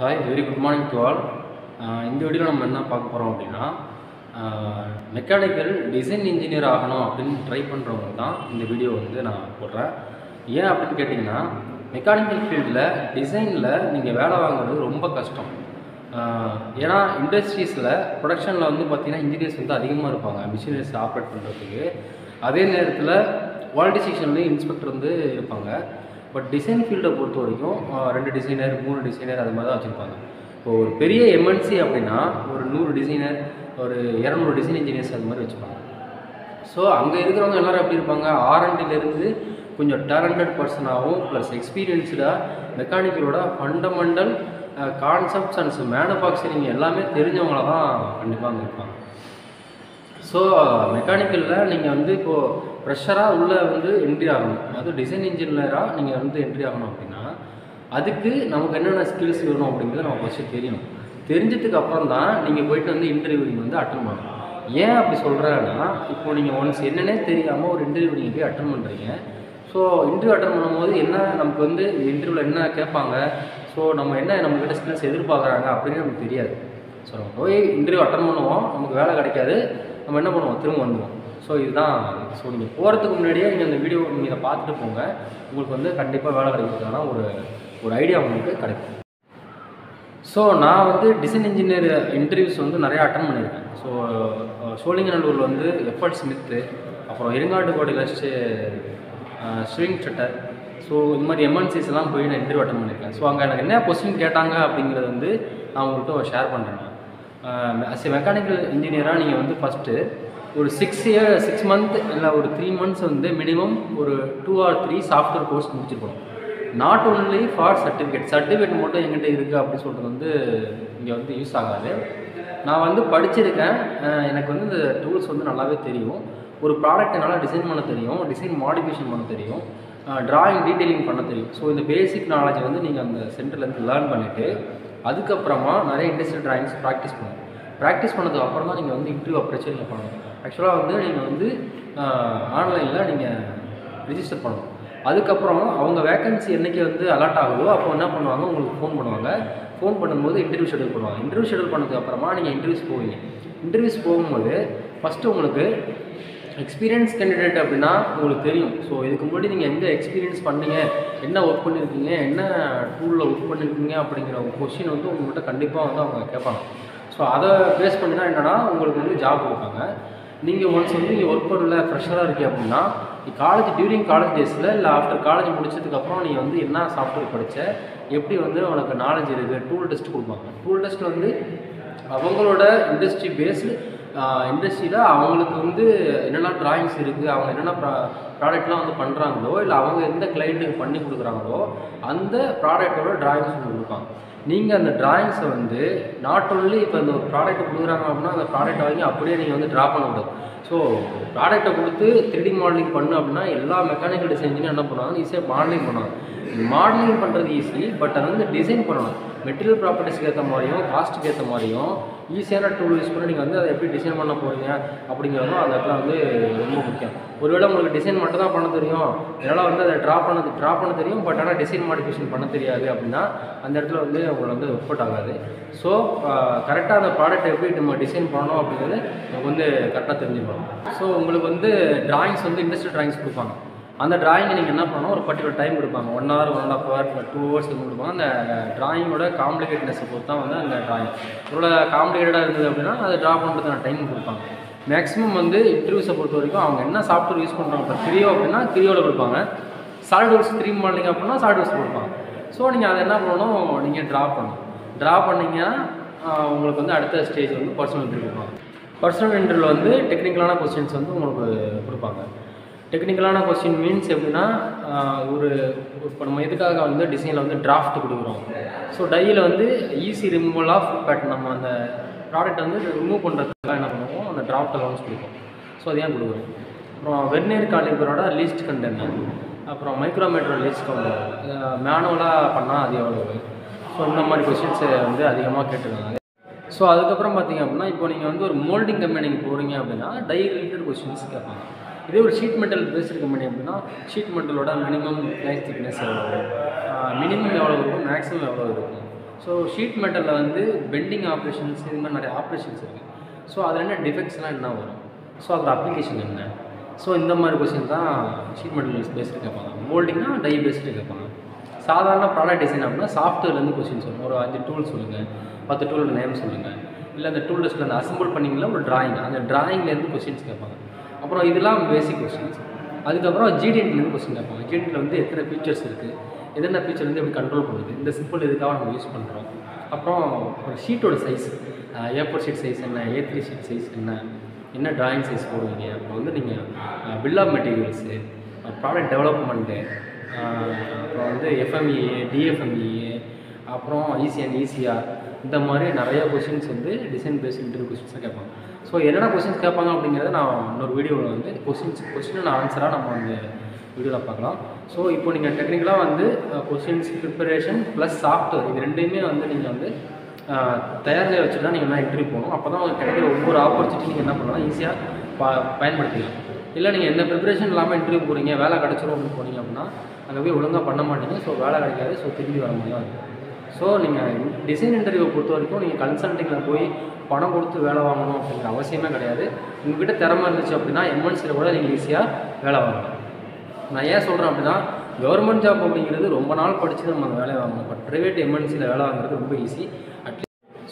Hi, very good morning to all. இந்த வீடியோவில் நம்ம என்ன பார்க்க போகிறோம் அப்படின்னா, மெக்கானிக்கல் டிசைன் இன்ஜினியர் ஆகணும் அப்படின்னு ட்ரை பண்ணுறவங்க தான் இந்த வீடியோ வந்து நான் போடுறேன். ஏன் அப்படின்னு கேட்டிங்கன்னா, மெக்கானிக்கல் ஃபீல்டில் டிசைனில் நீங்கள் வேலை வாங்குறது ரொம்ப கஷ்டம். ஏன்னா இண்டஸ்ட்ரீஸில் ப்ரொடக்ஷனில் வந்து பார்த்திங்கன்னா இன்ஜினியர்ஸ் வந்து அதிகமாக இருப்பாங்க மிஷினரிஸ் ஆப்ரேட் பண்ணுறதுக்கு. அதே நேரத்தில் குவாலிட்டி செக்ஷன்லேயும் இன்ஸ்பெக்டர் வந்து இருப்பாங்க. பட் டிசைன் ஃபீல்டை பொறுத்த வரைக்கும் 2 டிசைனர் 3 டிசைனர் அது மாதிரி தான் வச்சுருப்பாங்க. இப்போ ஒரு பெரிய எம்என்சி அப்படின்னா ஒரு 100 டிசைனர், ஒரு 200 டிசைன் இன்ஜினியர்ஸ் அது மாதிரி வச்சுப்பாங்க. ஸோ அங்கே இருக்கிறவங்க எல்லோரும் எப்படி இருப்பாங்க, R&Dலேருந்து கொஞ்சம் டேலண்டட் பர்சனாகவும் ப்ளஸ் எக்ஸ்பீரியன்ஸ்டாக மெக்கானிக்கலோட ஃபண்டமெண்டல் கான்செப்ட்ஸ் அண்ட் மேனுஃபேக்சரிங் எல்லாமே தெரிஞ்சவங்கள தான் கண்டிப்பாக அங்கே இருப்பாங்க. ஸோ மெக்கானிக்கலில் நீங்கள் வந்து இப்போது ஃப்ரெஷராக உள்ளே வந்து என்ட்ரி ஆகணும், அதுவும் டிசைன் இன்ஜினியராக நீங்கள் வந்து என்ட்ரி ஆகணும் அப்படின்னா அதுக்கு நமக்கு என்னென்ன ஸ்கில்ஸ் வேணும் அப்படிங்கிறது நமக்கு ஃபஸ்ட்டு தெரியணும். தெரிஞ்சதுக்கு அப்புறம் தான் நீங்கள் போய்ட்டு வந்து இன்டர்வியூ வந்து அட்டன் பண்ணணும். ஏன் அப்படி சொல்கிறேன்னா, இப்போது நீங்கள் ஒன்ஸ் என்னென்னே தெரியாமல் ஒரு இன்டர்வியூ நீங்கள் போய் அட்டன் பண்ணுறீங்க. ஸோ இன்டர்வியூ அட்டன் பண்ணும்போது என்ன நமக்கு வந்து இன்டர்வியூவில் என்ன கேட்பாங்க, ஸோ நம்மக்கிட்ட ஸ்கில்ஸ் எதிர்பார்க்குறாங்க அப்படின்னு நமக்கு தெரியாது. ஸோ நம்ம போய் இன்டர்வியூ அட்டன் பண்ணுவோம், நமக்கு வேலை கிடைக்காது, நம்ம என்ன பண்ணுவோம், திரும்ப வந்துடுவோம். ஸோ இதுதான். ஸோ நீங்கள் போகிறதுக்கு முன்னாடியே நீங்கள் அந்த வீடியோ நீங்கள் இதை பார்த்துட்டு போங்க, உங்களுக்கு வந்து கண்டிப்பாக வேலை கிடைக்கிறதுக்கான ஒரு ஐடியா உங்களுக்கு கிடைக்கும். ஸோ நான் வந்து டிசைன் இன்ஜினியர் இன்டர்வியூஸ் வந்து நிறையா அட்டன் பண்ணியிருக்கேன். ஸோ சோழிங்கநல்லூரில் வந்து எஃப்எல் ஸ்மித்து, அப்புறம் இருங்காட்டுக்கோட்டையில் ஸ்விங் ஷட்டர், ஸோ இந்த மாதிரி எம்என்சிஸ் எல்லாம் போய் நான் இன்டர்வியூ அட்டன் பண்ணியிருக்கேன். ஸோ அங்கே எனக்கு என்ன கொஸ்டின் கேட்டாங்க அப்படிங்கிறது வந்து நான் உங்கள்கிட்ட ஷேர் பண்ணுறேன். அஸ் எ மெக்கானிக்கல் இன்ஜினியராக நீங்கள் வந்து ஃபஸ்ட்டு ஒரு 6 மந்த் இல்லை ஒரு 3 months வந்து மினிமம் ஒரு 2 or 3 சாஃப்ட்வேர் கோர்ஸ் முடிச்சிருக்கணும். நாட் ஓன்லி ஃபார் சர்டிஃபிகேட் மட்டும் எங்கிட்ட இருக்குது அப்படின்னு சொல்கிறது வந்து இங்கே வந்து யூஸ் ஆகாது. நான் வந்து படிச்சிருக்கேன், எனக்கு வந்து இந்த டூல்ஸ் வந்து நல்லாவே தெரியும். ஒரு ப்ராடக்ட் என்னால் டிசைன் பண்ண தெரியும், டிசைன் மாடிஃபிகேஷன் பண்ண தெரியும், ட்ராயிங் டீட்டெயிலிங் பண்ண தெரியும். ஸோ இந்த பேசிக் நாலேஜ் வந்து நீங்கள் அந்த சென்டர்லேருந்து லேர்ன் பண்ணிவிட்டு அதுக்கப்புறமா நிறைய இண்டஸ்ட்ரியல் ட்ராயிங்ஸ் ப்ராக்டிஸ் பண்ணதுக்கு அப்புறம் தான் நீங்கள் வந்து இன்டர்வியூ அப்ரோச் நீங்கள் பண்ணணும். ஆக்சுவலாக வந்து நீங்கள் வந்து ஆன்லைனில் நீங்கள் ரிஜிஸ்டர் பண்ணணும். அதுக்கப்புறம் அவங்க வேக்கன்சி என்றைக்கு வந்து அலர்ட் ஆகுதோ அப்போ என்ன பண்ணுவாங்க, உங்களுக்கு ஃபோன் பண்ணுவாங்க. ஃபோன் பண்ணும்போது இன்டர்வியூ ஷெடியூல் பண்ணுவாங்க. இன்டர்வியூ ஷெடியூல் பண்ணதுக்கு அப்புறமா நீங்கள் இன்டர்வியூஸ் போகும்போது ஃபஸ்ட்டு உங்களுக்கு எக்ஸ்பீரியன்ஸ் கேண்டிடேட் அப்படின்னா உங்களுக்கு தெரியும். ஸோ இதுக்கு முன்னாடி நீங்கள் எங்கே எக்ஸ்பீரியன்ஸ் பண்ணீங்க, என்ன ஒர்க் பண்ணியிருக்கீங்க, என்ன டூலில் ஒர்க் பண்ணியிருக்கீங்க அப்படிங்கிற ஒரு கொஸ்டின் வந்து உங்கள்கிட்ட கண்டிப்பாக வந்து அவங்க கேட்பாங்க. ஸோ அதை பேஸ் பண்ணி தான் என்னென்னா உங்களுக்கு வந்து ஜாப் கொடுப்பாங்க. நீங்கள் ஒன்ஸ் வந்து நீங்கள் ஒர்க் பண்ணல, ஃப்ரெஷராக இருக்கீங்க அப்படின்னா டியூரிங் காலேஜ் டேஸில் இல்லை ஆஃப்டர் காலேஜ் முடிச்சதுக்கப்புறம் நீங்கள் வந்து என்ன சாஃப்ட்வேர் படித்த, எப்படி வந்து உனக்கு நாலேஜ் இருக்குது, டூல் டெஸ்ட் கொடுப்பாங்க. டூல் டெஸ்ட்டில் வந்து அவங்களோட இண்டஸ்ட்ரியில் அவங்களுக்கு வந்து என்னென்ன ட்ராயிங்ஸ் இருக்குது, அவங்க என்னென்ன ப்ராடக்ட்லாம் வந்து பண்ணுறாங்களோ இல்லை அவங்க எந்த கிளைண்ட்டுக்கு பண்ணி கொடுக்குறாங்களோ அந்த ப்ராடக்டோட ட்ராயிங்ஸ் வந்து கொடுப்பாங்க. நீங்கள் அந்த ட்ராயிங்ஸை வந்து நாட் ஓன்லி இப்போ இந்த ஒரு ப்ராடக்ட் கொடுக்குறாங்க அப்படின்னா அந்த ப்ராடக்ட் வாங்கி அப்படியே நீங்கள் வந்து ட்ரா பண்ணக்கூடாது. ஸோ ப்ராடக்டை கொடுத்து 3D மாடலிங் பண்ணு அப்படின்னா எல்லா மெக்கானிக்கல் டிசைன்ஸையும் என்ன பண்ணுவாங்க, ஈஸியாக மாடலிங் பண்ணுவாங்க. மாடலிங் பண்ணுறது ஈஸி, பட் அதை வந்து டிசைன் பண்ணணும். மெட்டீரியல் ப்ராப்பர்ட்டிஸ்க்கு ஏற்ற மாதிரியும் காஸ்ட்டுக்கு ஏற்ற மாதிரியும் ஈஸியான டூல் யூஸ் பண்ணி நீங்கள் வந்து அதை எப்படி டிசைன் பண்ண போகிறீங்க அப்படிங்கிறதும் அந்த இடத்துல வந்து ரொம்ப முக்கியம். ஒருவேளை உங்களுக்கு டிசைன் மட்டும் தான் பண்ண தெரியும், இதனால் வந்து அதை ட்ரா பண்ண தெரியும், பட் ஆனால் டிசைன் மாடிஃபிகேஷன் பண்ண தெரியாது அப்படின்னா அந்த இடத்துல வந்து உங்களுக்கு வந்து ஒர்க் அவுட் ஆகாது. ஸோ கரெக்டாக அந்த ப்ராடக்ட்டை எப்படி நம்ம டிசைன் பண்ணணும் அப்படிங்கிறது நமக்கு வந்து கரெக்டாக தெரிஞ்சுக்கணும். ஸோ உங்களுக்கு வந்து ட்ராயிங்ஸ் வந்து இண்டஸ்ட்ரியல் ட்ராயிங்ஸ் கொடுப்பாங்க. அந்த ட்ராயிங்கை நீங்கள் என்ன பண்ணணும், ஒரு பர்டிகுலர் டைம் கொடுப்பாங்க, 1 hour 1.5 hour 2 hours கொடுப்பாங்க. அந்த ட்ராயிங்கோட காம்ப்ளிகேட்னஸை பொறுத்து தான் வந்து அந்த ட்ராயிங் இவ்வளோ காம்ப்ளிகேட்டடாக இருந்தது அப்படின்னா அதை ட்ரா பண்ணுறதுக்கான டைம் கொடுப்பாங்க. மேக்ஸிமம் வந்து இன்டர்வியூஸை பொறுத்த வரைக்கும் அவங்க என்ன சாஃப்ட்வேர் யூஸ் பண்ணுறாங்க, இப்போ கிரியோ அப்படின்னா கிரியோவில் கொடுப்பாங்க, சாலிட்வொர்க்ஸ் 3D மாடலிங் அப்படின்னா சாலிட்வொர்க்ஸ் கொடுப்பாங்க. ஸோ நீங்கள் அதை என்ன பண்ணணும், நீங்கள் ட்ரா பண்ணிங்கன்னா உங்களுக்கு வந்து அடுத்த ஸ்டேஜ் வந்து பர்சனல் இன்டர்வியூ கொடுப்பாங்க. பர்சனல் இன்டர்வியூவில் வந்து டெக்னிக்கலான கொஸ்டின்ஸ் வந்து உங்களுக்கு கொடுப்பாங்க. டெக்னிக்கலான கொஸ்டின் மீன்ஸ் எப்படின்னா, இப்போ நம்ம எதுக்காக வந்து டிசைனில் வந்து டிராஃப்ட் கொடுக்குறோம். ஸோ டையில் வந்து ஈஸி ரிமூவல் ஆஃப் பேட்டர்ன், நம்ம அந்த ப்ராடக்ட் வந்து ரிமூவ் பண்ணுறதுக்காக என்ன பண்ணுவோம், அந்த டிராஃப்ட் அலவுன்ஸ் கொடுப்போம். ஸோ அது ஏன் கொடுக்குறோம். அப்புறம் வெர்னியர் காலிபரோட லீஸ்ட் கண்டென்ட், அப்புறம் மைக்ரோமீட்டரோட லீஸ்ட் கண்டென்ட், மேனுவலாக பண்ணால் அது எவ்வளவு. ஸோ இந்த மாதிரி கொஸ்டின்ஸ் வந்து அதிகமாக கேட்டுருக்காங்க. ஸோ அதுக்கப்புறம் பார்த்திங்க அப்படின்னா, இப்போ நீங்கள் வந்து ஒரு மோல்டிங் கம்பெனிக்கு போகிறீங்க அப்படின்னா டை ரிலேட்டட் கொஸ்டின்ஸ் கேட்பாங்க. இதே ஒரு ஷீட் மெட்டல் பேஸ்டு கம்பெனி அப்படின்னா ஷீட் மெட்டலோட மினிமம் லைஃப் திக்னஸ் எவ்வளோ, மினிமம் எவ்வளோ இருக்கும், மேக்ஸிமம் எவ்வளோ இருக்கும். ஸோ ஷீட் மெட்டலில் வந்து பெண்டிங் ஆப்ரேஷன்ஸ் இது மாதிரி நிறைய ஆப்ரேஷன்ஸ் இருக்குது. ஸோ அதில் என்ன டிஃபெக்ட்ஸ்லாம் என்ன வரும், ஸோ அதோட அப்ளிகேஷன் என்ன, ஸோ இந்த மாதிரி கொஸ்டின் தான் ஷீட் மெட்டல் பேஸ்டு கேட்பாங்க. மோல்டிங்னா டை பேஸ்டு கேட்பாங்க. சாதாரண ப்ராடக்ட் டிசைன் அப்படின்னா சாஃப்ட்வேர்லேருந்து கொஸ்டின் சொல்லுங்கள். ஒரு 5 டூல் சொல்லுங்கள், 10 டூலோட நேம் சொல்லுங்கள். இல்லை அந்த டூல் லிஸ்ட்டில் அந்த அசம்பிள் பண்ணிங்களா ஒரு டிராயிங், அந்த டிராயிங்லேருந்து கொஸ்டின்ஸ் கேட்பாங்க. அப்புறம் இதெல்லாம் பேசிக் கொஸ்டின்ஸ். அதுக்கப்புறம் ஜிடிஎன்லேருந்து கொஸ்டின் கேட்பாங்க. ஜிடிஎன்ல வந்து எத்தனை ஃபீச்சர்ஸ் இருக்குது, என்னென்ன ஃபீச்சர் வந்து எப்படி கண்ட்ரோல் பண்ணுது, இந்த சிம்பிள் இதுக்காக நம்ம யூஸ் பண்ணுறோம். அப்புறம் ஒரு ஷீட்டோட சைஸ், A4 ஷீட் சைஸ் என்ன, A3 ஷீட் சைஸ் என்ன டிராயிங் சைஸ் போடுவீங்க. அப்புறம் வந்து நீங்கள் bill of materials, product development, அப்புறம் வந்து FMEA, DFMEA, அப்புறம் ECN, ECR, இந்த மாதிரி நிறையா கொஸ்டின்ஸ் வந்து டிசைன் பேஸ்ட் இன்டர்வியூ கொஸ்டின்ஸாக கேட்பாங்க. ஸோ என்னென்ன கொஸ்டின்ஸ் கேட்பாங்க அப்படிங்கிறத நான் இன்னொரு வீடியோவில் வந்து கொஸ்டின் ஆன்சராக நம்ம வந்து வீடியோவில் பார்க்கலாம். ஸோ இப்போ நீங்கள் டெக்னிக்கலாக வந்து கொஸ்டின்ஸ் ப்ரிப்பரேஷன் ப்ளஸ் சாஃப்ட்வேர் இது ரெண்டையுமே வந்து நீங்கள் வந்து தயாரில் வச்சுட்டு தான் நீங்கள் இன்டர்வியூ போகணும். அப்போ தான் உங்களுக்கு கிடைக்கிற ஒவ்வொரு ஆப்பர்ச்சுனிட்டி நீங்கள் என்ன பண்ணலாம், ஈஸியாக பயன்படுத்திக்கலாம். இல்லை நீங்கள் எந்த ப்ரிப்பரேஷன் இல்லாமல் இன்டர்வியூ போகிறீங்க, வேலை கிடச்சிரும் அப்படின்னு போனீங்க அப்படின்னா அங்கே போய் ஒழுங்காக பண்ண மாட்டீங்க. ஸோ வேலை கிடைக்காது, ஸோ திரும்பி வர மாதிரி தான் இருக்கும். ஸோ நீங்கள் டிசைன் இன்டர்வியூவை பொறுத்த வரைக்கும் நீங்கள் கன்சல்டிங்கில் போய் பணம் கொடுத்து வேலை வாங்கணும் அப்படிங்கிற அவசியமே கிடையாது. உங்கள்கிட்ட திறமை இருந்துச்சு அப்படின்னா எம்என்சியில் கூட நீங்கள் ஈஸியாக வேலை வாங்கலாம். நான் ஏன் சொல்கிறேன் அப்படின்னா, கவர்மெண்ட் ஜாப் அப்படிங்கிறது ரொம்ப நாள் படித்து நம்ம அந்த வேலையை வாங்கணும். பட் ப்ரைவேட் எம்என்சியில் வேலை வாங்குறது ரொம்ப ஈஸி.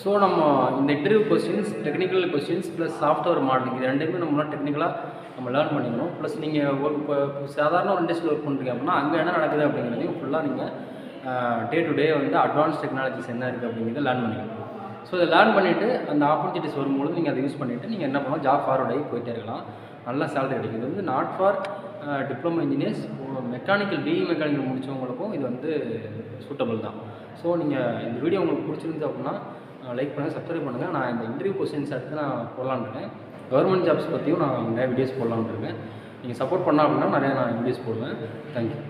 ஸோ நம்ம இந்த interview questions, technical questions plus software modelling இது ரெண்டுமே நம்மளால் டெக்னிக்கலாக நம்ம லேர்ன் பண்ணிக்கணும். ப்ளஸ் நீங்கள் ஒரு இப்போ சாதாரண ஒரு இண்டஸ்ட்ரியில் ஒர்க் பண்ணுறீங்க அப்படின்னா அங்கே என்ன நடக்குது அப்படிங்கிறதையும் ஃபுல்லாக நீங்கள் டே டு டே வந்து அட்வான்ஸ் டெக்னாலஜிஸ் என்ன இருக்குது அப்படிங்கிறத லேர்ன் பண்ணிக்கணும். ஸோ இதை லேர்ன் பண்ணிவிட்டு அந்த ஆப்பர்ச்சுனிட்டிஸ் வரும்பொழுது நீங்கள் அதை யூஸ் பண்ணிவிட்டு நீங்கள் என்ன பண்ணலாம், ஜாப் ஃபார்வர்ட் ஆகி போயிட்டே இருக்கலாம். நல்ல சேலரி கிடைக்கும். இது வந்து not for diploma engineers, mechanical BE mechanical முடித்தவங்களுக்கும் இது வந்து சூட்டபிள் தான். ஸோ நீங்கள் இந்த வீடியோ உங்களுக்கு பிடிச்சிருந்து அப்படின்னா லைக் பண்ணுங்கள், சப்ஸ்கிரைப் பண்ணுங்கள். நான் இந்த இன்டர்வியூ கொஸ்டின்ஸ் எடுத்து நான் போடலான்னு இருக்கேன். கவர்மெண்ட் ஜாப்ஸ் பற்றியும் நான் நிறைய வீடியோஸ் போடலான்னு இருக்கேன். நீங்கள் சப்போர்ட் பண்ணால் அப்படின்னா நிறையா நான் வீடியோஸ் போடுவேன். தேங்க்யூ.